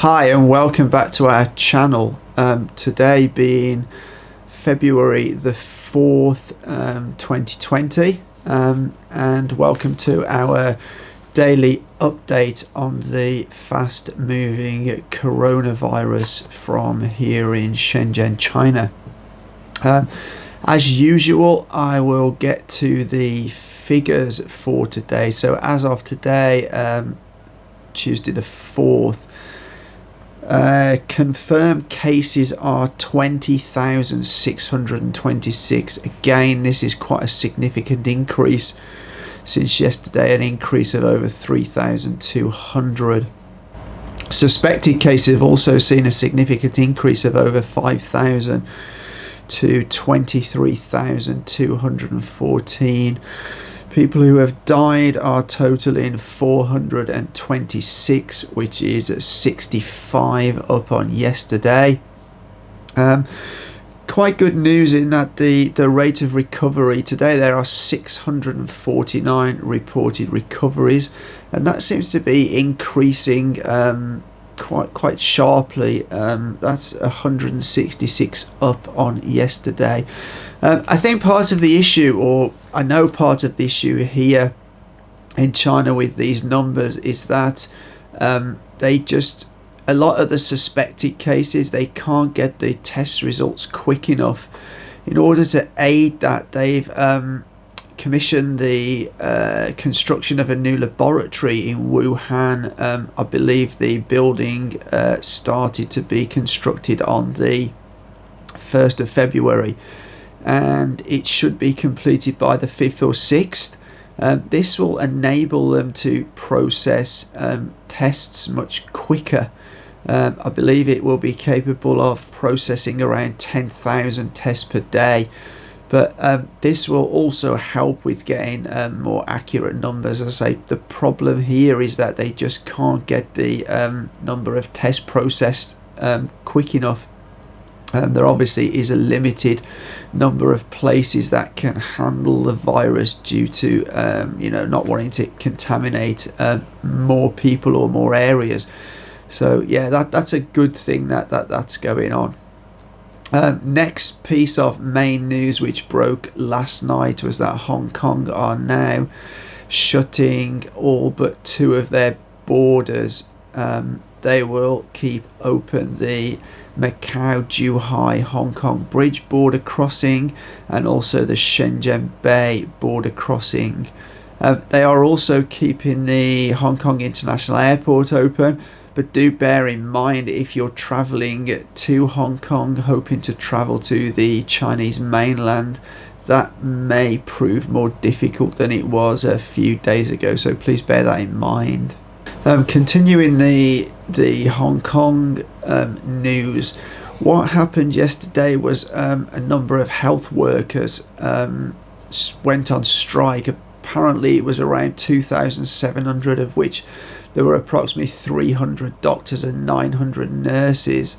Hi and welcome back to our channel. Today being February the 4th, 2020, and welcome to our daily update on the fast moving coronavirus from here in Shenzhen, China. As usual, I will get to the figures for today. So as of today, Tuesday the 4th, confirmed cases are 20,626. Again, this is quite a significant increase since yesterday, an increase of over 3,200. Suspected cases have also seen a significant increase of over 5,000 to 23,214. People who have died are totaling 426, which is 65 up on yesterday. Quite good news in that the rate of recovery today, there are 649 reported recoveries, and that seems to be increasing quite sharply. That's 166 up on yesterday. I think part of the issue, or I know part of the issue here in China with these numbers, is that a lot of the suspected cases, they can't get the test results quick enough. In order to aid that, they've commissioned the construction of a new laboratory in Wuhan. I believe the building started to be constructed on the 1st of February, and it should be completed by the 5th or 6th. This will enable them to process tests much quicker. I believe it will be capable of processing around 10,000 tests per day. But this will also help with getting more accurate numbers. As I say, the problem here is that they just can't get the number of tests processed quick enough. There obviously is a limited number of places that can handle the virus due to not wanting to contaminate more people or more areas. So yeah, that's a good thing that's going on. Next piece of main news which broke last night was that Hong Kong are now shutting all but 2 of their borders. They will keep open the Macau-Zhuhai Hong Kong Bridge border crossing and also the Shenzhen Bay border crossing. They are also keeping the Hong Kong International Airport open. But do bear in mind, if you're travelling to Hong Kong, hoping to travel to the Chinese mainland, that may prove more difficult than it was a few days ago. So please bear that in mind. Continuing the Hong Kong news, what happened yesterday was a number of health workers went on strike. Apparently it was around 2,700, of which there were approximately 300 doctors and 900 nurses,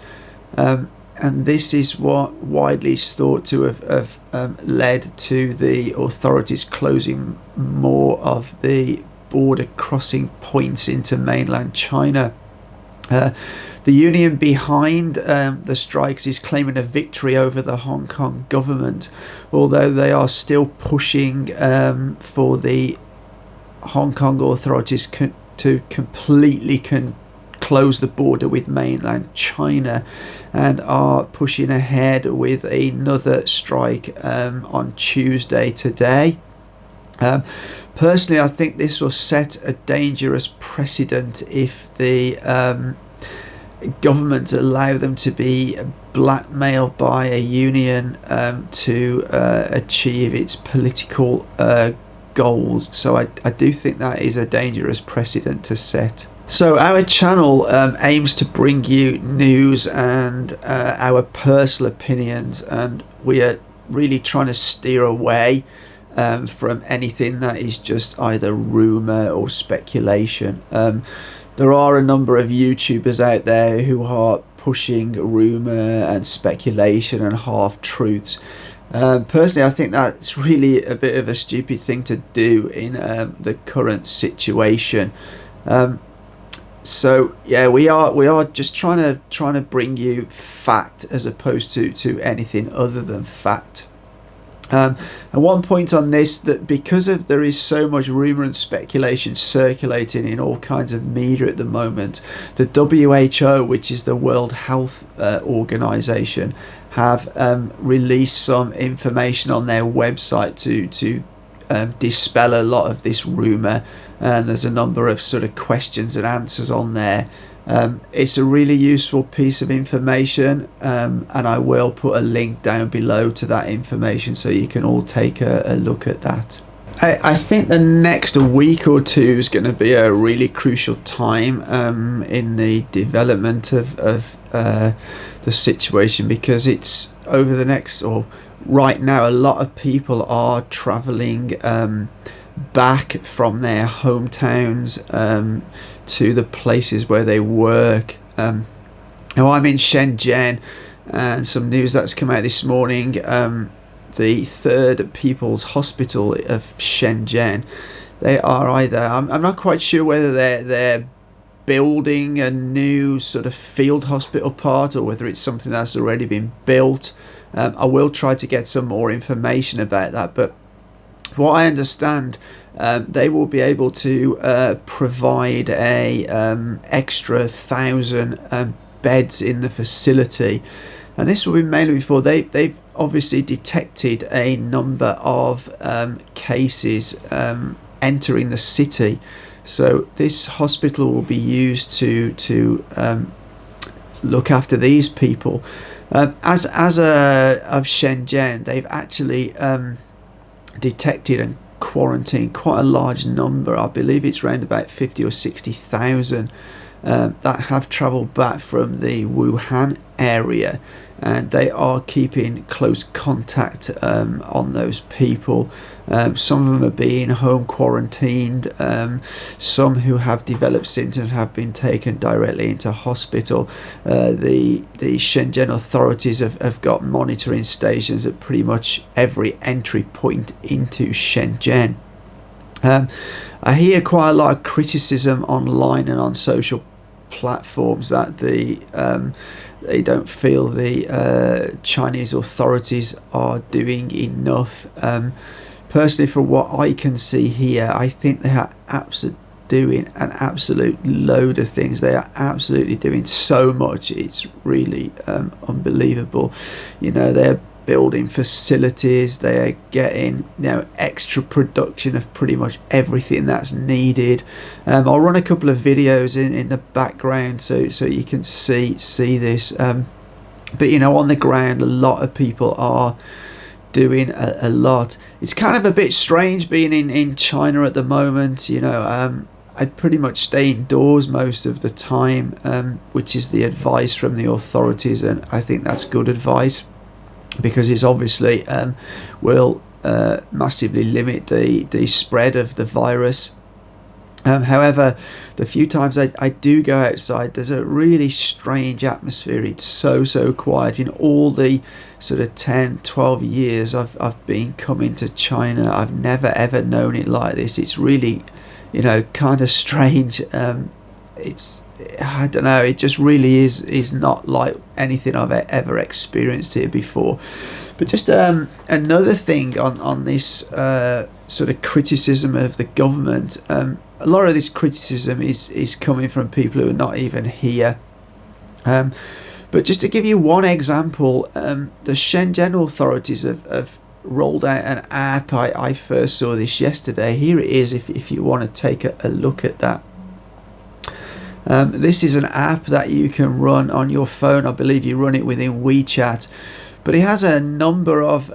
and this is what widely is thought to have led to the authorities closing more of the border crossing points into mainland China. The union behind the strikes is claiming a victory over the Hong Kong government, although they are still pushing for the Hong Kong authorities to completely close the border with mainland China, and are pushing ahead with another strike on Tuesday today. Personally, I think this will set a dangerous precedent if the government allow them to be blackmailed by a union to achieve its political goals. So I do think that is a dangerous precedent to set. So our channel aims to bring you news and our personal opinions, and we are really trying to steer away from anything that is just either rumour or speculation. There are a number of YouTubers out there who are pushing rumour and speculation and half-truths. Personally, I think that's really a bit of a stupid thing to do in the current situation. So yeah, we are just trying to bring you fact as opposed to anything other than fact. And one point on this, that because of there is so much rumor and speculation circulating in all kinds of media at the moment, the WHO, which is the World Health Organization, have released some information on their website to dispel a lot of this rumor, and there's a number of sort of questions and answers on there. It's a really useful piece of information, and I will put a link down below to that information so you can all take a look at that. I think the next week or two is going to be a really crucial time in the development of the situation, because it's over the next, or right now, a lot of people are traveling back from their hometowns to the places where they work. Now I'm in Shenzhen, and some news that's come out this morning, the Third People's Hospital of Shenzhen, they are either, I'm not quite sure whether they're building a new sort of field hospital part or whether it's something that's already been built. I will try to get some more information about that, but from what I understand, they will be able to provide a extra 1,000 beds in the facility, and this will be mainly before they've obviously detected a number of cases entering the city. So this hospital will be used to look after these people. As of Shenzhen, they've actually detected and quarantined quite a large number. I believe it's around about 50 or 60,000 that have travelled back from the Wuhan area, and they are keeping close contact on those people. Some of them are being home quarantined. Some who have developed symptoms have been taken directly into hospital. The Shenzhen authorities have got monitoring stations at pretty much every entry point into Shenzhen. I hear quite a lot of criticism online and on social platforms that they don't feel the Chinese authorities are doing enough. Personally, from what I can see here, I think they are doing an absolute load of things. They are absolutely doing so much. It's really unbelievable. You know, they're building facilities, they are getting, you know, extra production of pretty much everything that's needed. I'll run a couple of videos in the background so you can see this, but you know, on the ground a lot of people are doing a lot. It's kind of a bit strange being in China at the moment. You know, I pretty much stay indoors most of the time, which is the advice from the authorities, and I think that's good advice, because it's obviously will massively limit the spread of the virus. However, the few times I do go outside, there's a really strange atmosphere. It's so quiet. In all the sort of 10-12 years I've been coming to China, I've never ever known it like this. It's really, you know, kind of strange. It's, I don't know, it just really is not like anything I've ever experienced here before. But just another thing on this sort of criticism of the government. A lot of this criticism is coming from people who are not even here. But just to give you one example, the Shenzhen authorities have rolled out an app. I first saw this yesterday. Here it is if you want to take a look at that. This is an app that you can run on your phone. I believe you run it within WeChat, but it has a number of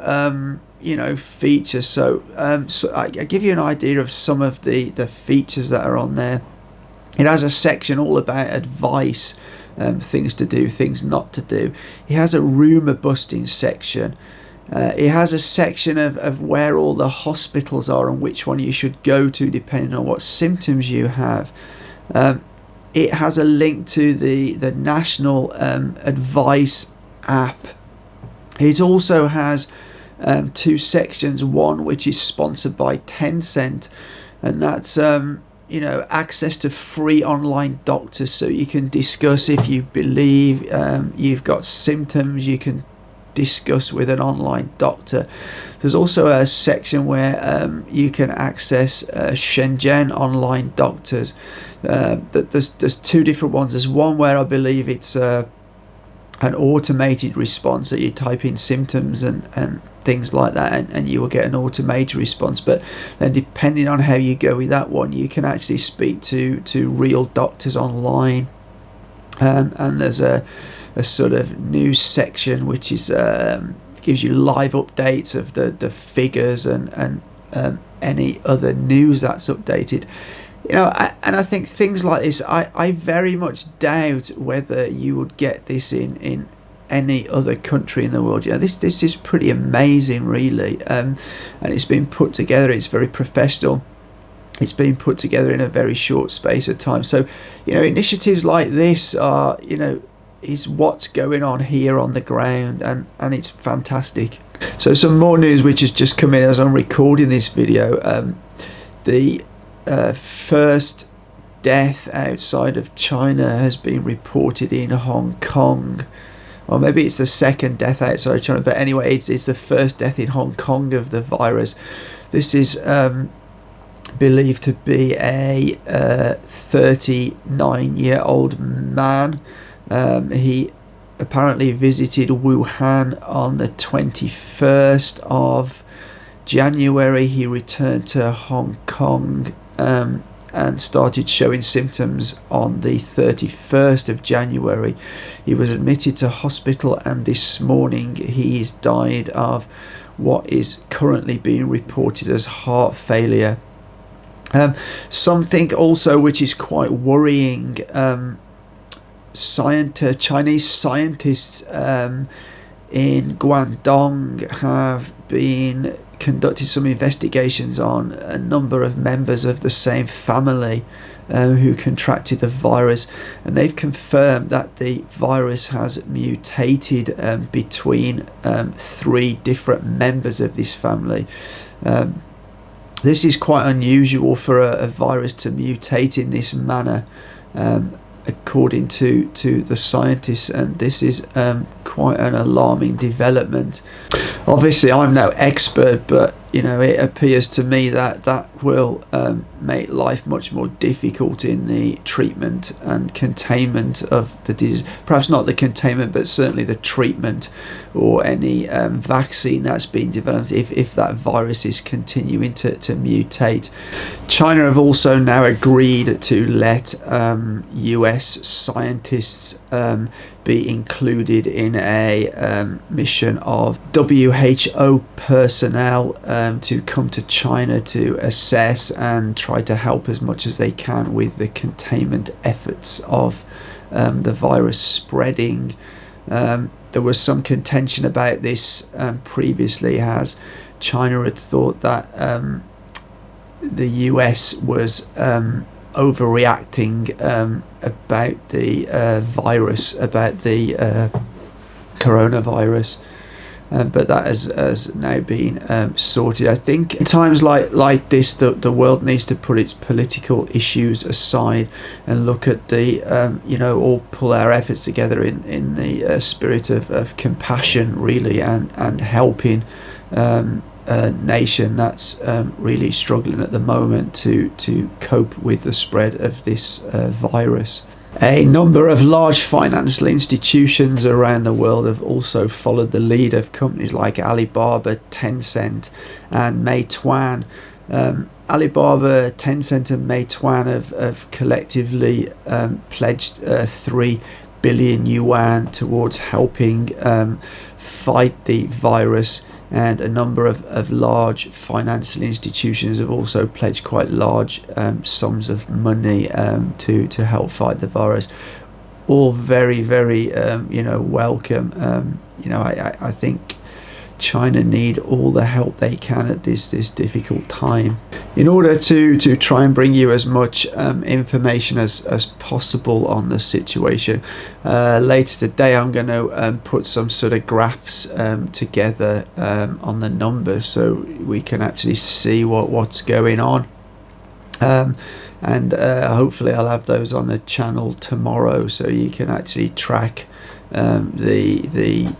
you know, features. So I give you an idea of some of the features that are on there. It has a section all about advice, things to do, things not to do. It has a rumor busting section. It has a section of where all the hospitals are and which one you should go to depending on what symptoms you have. It has a link to the national advice app. It also has two sections, one which is sponsored by Tencent, and that's access to free online doctors, so you can discuss if you believe you've got symptoms. You can discuss with an online doctor. There's also a section where you can access Shenzhen online doctors. There's two different ones. There's one where I believe it's an automated response, that you type in symptoms and things like that, and you will get an automated response. But then depending on how you go with that one, you can actually speak to real doctors online. And there's a sort of news section which is gives you live updates of the figures and any other news that's updated. And I think things like this, I very much doubt whether you would get this in any other country in the world. This is pretty amazing, really, and it's been put together. It's very professional. It's been put together in a very short space of time. So, initiatives like this are, is what's going on here on the ground, and it's fantastic. So some more news which has just come in as I'm recording this video. The first death outside of China has been reported in Hong Kong. Or maybe it's the second death outside of China, but anyway, it's the first death in Hong Kong of the virus. This is believed to be a 39-year-old man. He apparently visited Wuhan on the 21st of January. He returned to Hong Kong and started showing symptoms on the 31st of January. He was admitted to hospital, and this morning he's died of what is currently being reported as heart failure. Something also which is quite worrying, Chinese scientists in Guangdong have been conducted some investigations on a number of members of the same family who contracted the virus, and they've confirmed that the virus has mutated between 3 different members of this family. This is quite unusual for a virus to mutate in this manner, according to the scientists, and this is quite an alarming development. Obviously, I'm no expert, but it appears to me that will make life much more difficult in the treatment and containment of the disease. Perhaps not the containment, but certainly the treatment or any vaccine that's been developed if that virus is continuing to mutate. China have also now agreed to let US scientists be included in a mission of WHO personnel to come to China to assess and try to help as much as they can with the containment efforts of the virus spreading. There was some contention about this previously, as China had thought that the US was overreacting about the virus, about the coronavirus, but that has now been sorted. I think in times like this, the world needs to put its political issues aside and look at the all pull our efforts together in the spirit of compassion, really, and helping a nation that's really struggling at the moment to cope with the spread of this virus. A number of large financial institutions around the world have also followed the lead of companies like Alibaba, Tencent and Meituan. Alibaba, Tencent and Meituan have collectively pledged 3 billion yuan towards helping fight the virus, and a number of large financial institutions have also pledged quite large sums of money to help fight the virus. All very, very welcome. I think China need all the help they can at this difficult time. In order to try and bring you as much information as possible on the situation, later today I'm going to put some sort of graphs together on the numbers so we can actually see what's going on. and hopefully I'll have those on the channel tomorrow, so you can actually track the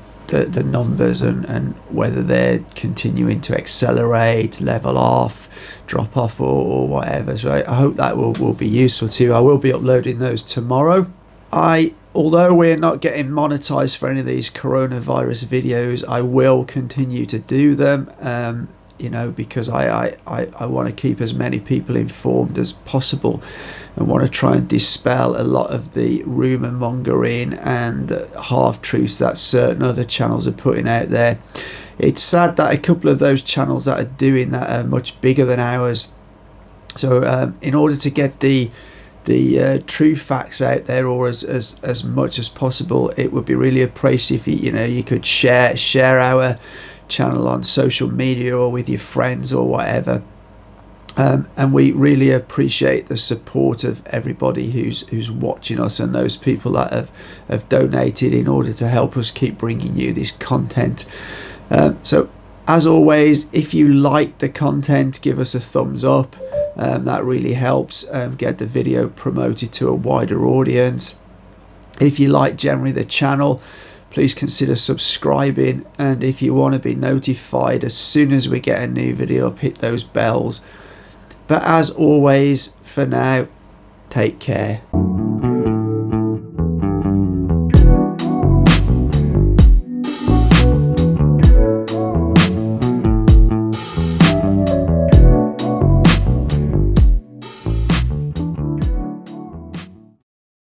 numbers and whether they're continuing to accelerate, level off, drop off, or whatever. So I hope that will be useful to you. I will be uploading those tomorrow. Although we're not getting monetized for any of these coronavirus videos, I will continue to do them, you know, because I want to keep as many people informed as possible, and want to try and dispel a lot of the rumour mongering and half-truths that certain other channels are putting out there. It's sad that a couple of those channels that are doing that are much bigger than ours. So in order to get the true facts out there, or as much as possible, it would be really appreciated if you could share our channel on social media or with your friends or whatever. And we really appreciate the support of everybody who's watching us, and those people that have donated in order to help us keep bringing you this content. So as always, if you like the content, give us a thumbs up. That really helps get the video promoted to a wider audience. If you like generally the channel, please consider subscribing, and if you want to be notified as soon as we get a new video up, hit those bells. But as always, for now, take care.